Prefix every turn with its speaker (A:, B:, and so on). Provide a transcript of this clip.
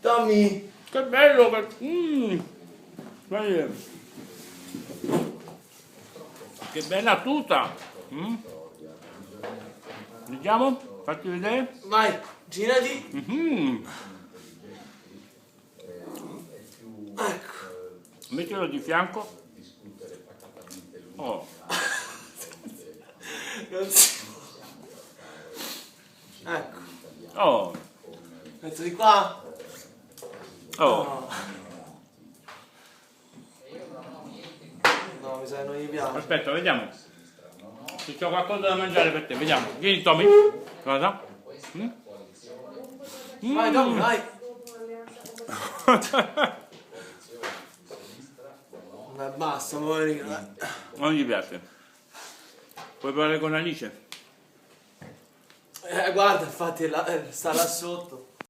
A: Tommy!
B: Che bello! Che bella tuta! Vediamo? Fatti vedere.
A: Vai, girati. Ecco.
B: Mettilo di fianco. Oh.
A: Non si... Ecco.
B: Oh.
A: Metto di qua.
B: Oh.
A: No, mi sa che non gli piace.
B: Aspetta, vediamo. Se c'ho qualcosa da mangiare per te, vediamo. Vieni Tommy. Cosa?
A: Vai Tommy, vai. Ma basta, poverino.
B: Non gli piace. Puoi parlare con Alice?
A: Guarda, infatti sta là sotto.